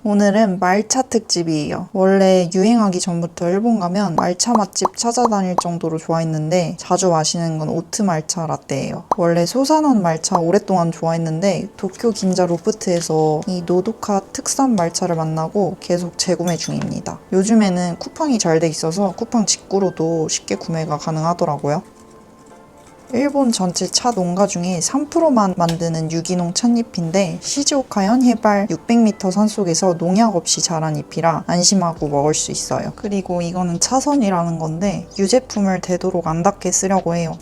오늘은 말차 특집이에요. 원래 유행하기 전부터 일본 가면 말차 맛집 찾아다닐 정도로 좋아했는데 자주 마시는 건 오트 말차 라떼예요. 원래 소사non 말차 오랫동안 좋아했는데 도쿄 긴자 로프트에서 이 노도카 특산 말차를 만나고 계속 재구매 중입니다. 요즘에는 쿠팡이 잘 돼 있어서 쿠팡 직구로도 쉽게 구매가 가능하더라고요. 일본 전체 차 농가 중에 3%만 만드는 유기농 찻잎인데 시즈오카현 해발 600m 산속에서 농약 없이 자란 잎이라 안심하고 먹을 수 있어요. 그리고 이거는 차선이라는 건데 유제품을 되도록 안 닿게 쓰려고 해요.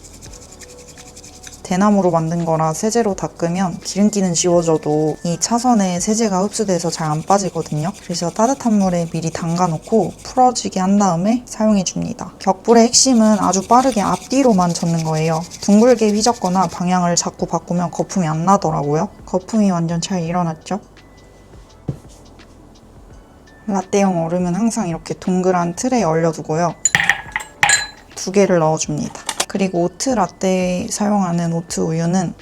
대나무로 만든 거라 세제로 닦으면 기름기는 지워져도 이 차선에 세제가 흡수돼서 잘 안 빠지거든요. 그래서 따뜻한 물에 미리 담가놓고 풀어지게 한 다음에 사용해줍니다. 격불의 핵심은 아주 빠르게 앞뒤로만 젓는 거예요. 둥글게 휘젓거나 방향을 자꾸 바꾸면 거품이 안 나더라고요. 거품이 완전 잘 일어났죠? 라떼용 얼음은 항상 이렇게 동그란 틀에 얼려두고요. 2개를 넣어줍니다. 그리고 오트 라떼에 사용하는 오트 우유는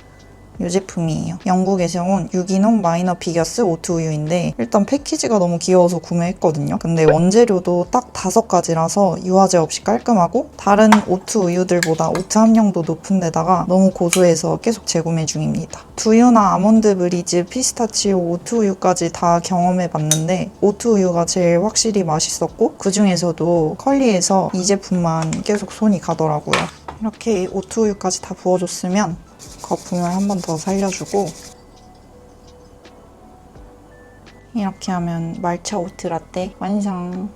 이 제품이에요. 영국에서 온 유기농 마이너 비겨스 오트 우유인데 일단 패키지가 너무 귀여워서 구매했거든요. 근데 원재료도 딱 5가지라서 유화제 없이 깔끔하고 다른 오트 우유들보다 오트 함량도 높은 데다가 너무 고소해서 계속 재구매 중입니다. 두유나 아몬드 브리즈, 피스타치오, 오트 우유까지 다 경험해봤는데 오트 우유가 제일 확실히 맛있었고 그 중에서도 컬리에서 이 제품만 계속 손이 가더라고요. 이렇게 오트 우유까지 다 부어줬으면 거품을 한 번 더 살려주고 이렇게 하면 말차 오트 라떼 완성!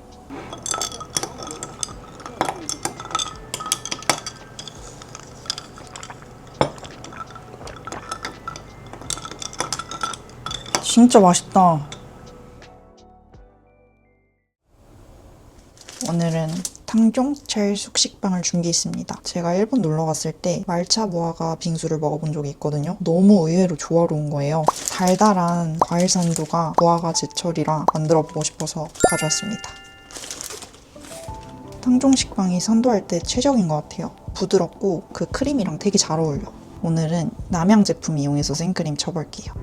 진짜 맛있다. 오늘은 탕종 젤 숙식빵을 준비했습니다. 제가 일본 놀러 갔을 때 말차 무화과 빙수를 먹어본 적이 있거든요. 너무 의외로 조화로운 거예요. 달달한 과일 산도가 무화과 제철이라 만들어보고 싶어서 가져왔습니다. 탕종 식빵이 산도할 때 최적인 것 같아요. 부드럽고 그 크림이랑 되게 잘 어울려. 오늘은 남양 제품 이용해서 생크림 쳐볼게요.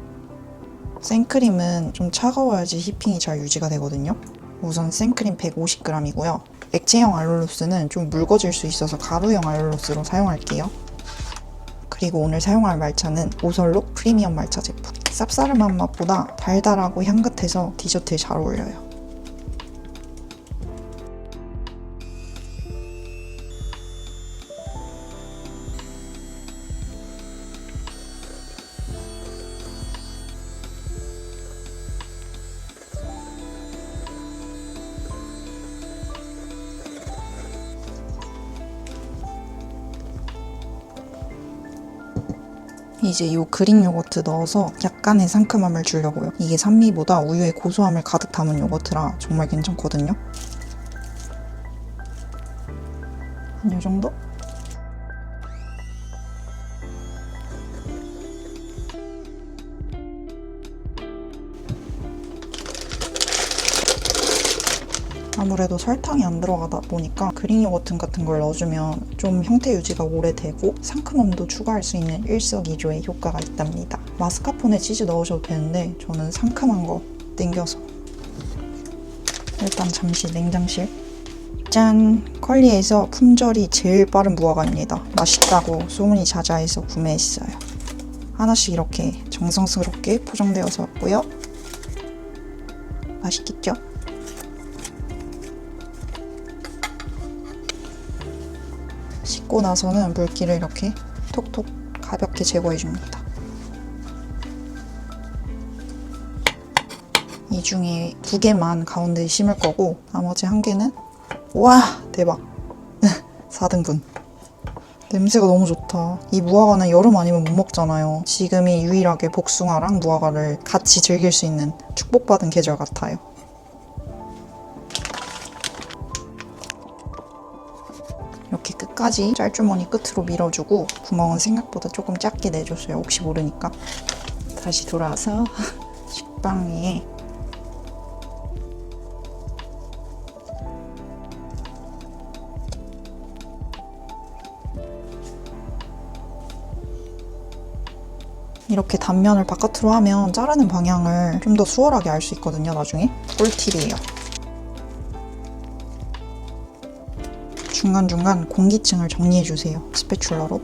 생크림은 좀 차가워야지 휘핑이 잘 유지가 되거든요. 우선 생크림 150g이고요. 액체형 알룰로스는 좀 묽어질 수 있어서 가루형 알룰로스로 사용할게요. 그리고 오늘 사용할 말차는 오설록 프리미엄 말차 제품. 쌉싸름한 맛보다 달달하고 향긋해서 디저트에 잘 어울려요. 이제 이 그릭 요거트 넣어서 약간의 상큼함을 주려고요. 이게 산미보다 우유의 고소함을 가득 담은 요거트라 정말 괜찮거든요. 한 요 정도? 아무래도 설탕이 안 들어가다 보니까 그릭 요거트 같은 걸 넣어주면 좀 형태 유지가 오래되고 상큼함도 추가할 수 있는 일석이조의 효과가 있답니다. 마스카포네 치즈 넣으셔도 되는데 저는 상큼한 거 땡겨서 일단 잠시 냉장실. 짠! 컬리에서 품절이 제일 빠른 무화과입니다. 맛있다고 소문이 자자해서 구매했어요. 하나씩 이렇게 정성스럽게 포장되어서 왔고요. 맛있겠죠? 씻고 나서는 물기를 이렇게 톡톡 가볍게 제거해줍니다. 이 중에 2개만 가운데에 심을 거고 나머지 1개는 와 대박 4등분. 냄새가 너무 좋다. 이 무화과는 여름 아니면 못 먹잖아요. 지금이 유일하게 복숭아랑 무화과를 같이 즐길 수 있는 축복받은 계절 같아요. 이렇게 끝까지 짤주머니 끝으로 밀어주고 구멍은 생각보다 조금 작게 내줬어요. 혹시 모르니까. 다시 돌아와서 식빵 위에 이렇게 단면을 바깥으로 하면 자르는 방향을 좀 더 수월하게 알 수 있거든요, 나중에. 꿀팁이에요. 중간중간 공기층을 정리해주세요, 스패츌러로.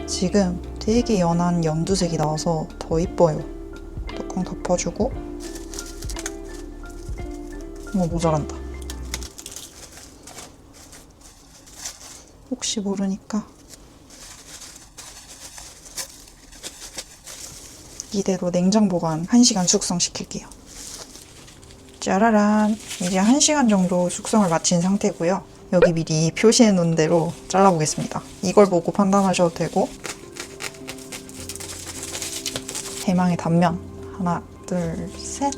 지금 되게 연한 연두색이 나와서 더 이뻐요. 뚜껑 덮어주고. 모자란다. 혹시 모르니까 이대로 냉장 보관 1시간 숙성시킬게요. 짜라란! 이제 1시간 정도 숙성을 마친 상태고요. 여기 미리 표시해 놓은 대로 잘라보겠습니다. 이걸 보고 판단하셔도 되고. 대망의 단면. 하나, 둘, 셋.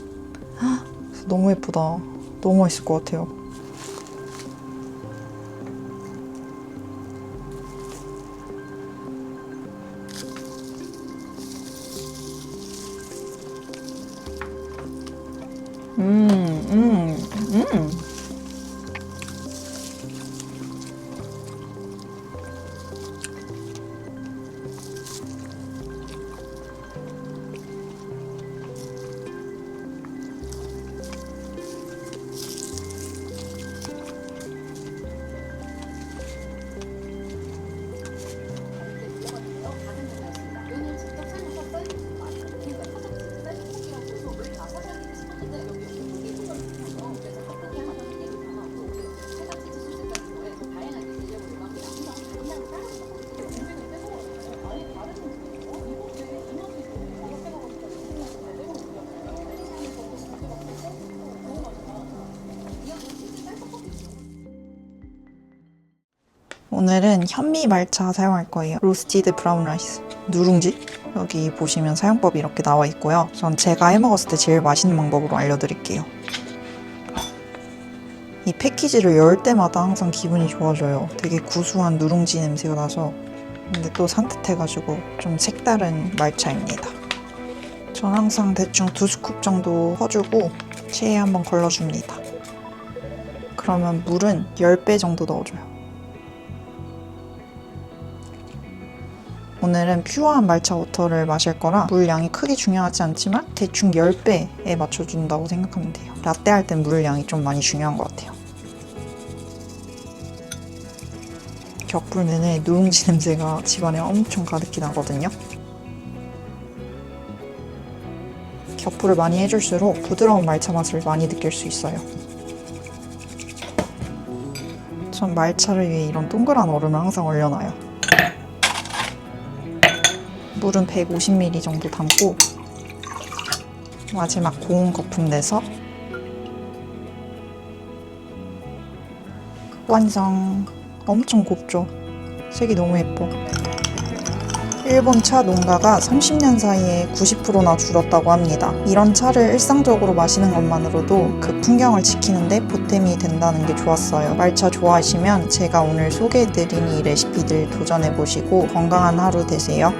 너무 예쁘다. 너무 맛있을 것 같아요. 오늘은 현미 말차 사용할 거예요. 로스티드 브라운 라이스. 누룽지? 여기 보시면 사용법이 이렇게 나와 있고요. 전 제가 해먹었을 때 제일 맛있는 방법으로 알려드릴게요. 이 패키지를 열 때마다 항상 기분이 좋아져요. 되게 구수한 누룽지 냄새가 나서. 근데 또 산뜻해가지고 좀 색다른 말차입니다. 전 항상 대충 2스쿱 정도 퍼주고 체에 한번 걸러줍니다. 그러면 물은 10배 정도 넣어줘요. 오늘은 퓨어한 말차 워터를 마실 거라 물 양이 크게 중요하지 않지만 대충 10배에 맞춰준다고 생각하면 돼요. 라떼 할 땐 물 양이 좀 많이 중요한 것 같아요. 격불 내내 누룽지 냄새가 집안에 엄청 가득히 나거든요. 격불을 많이 해줄수록 부드러운 말차 맛을 많이 느낄 수 있어요. 전 말차를 위해 이런 동그란 얼음을 항상 얼려놔요. 물은 150ml 정도 담고 마지막 고운 거품 내서 완성! 엄청 곱죠? 색이 너무 예뻐. 일본 차 농가가 30년 사이에 90%나 줄었다고 합니다. 이런 차를 일상적으로 마시는 것만으로도 그 풍경을 지키는데 보탬이 된다는 게 좋았어요. 말차 좋아하시면 제가 오늘 소개해드린 이 레시피들 도전해보시고 건강한 하루 되세요.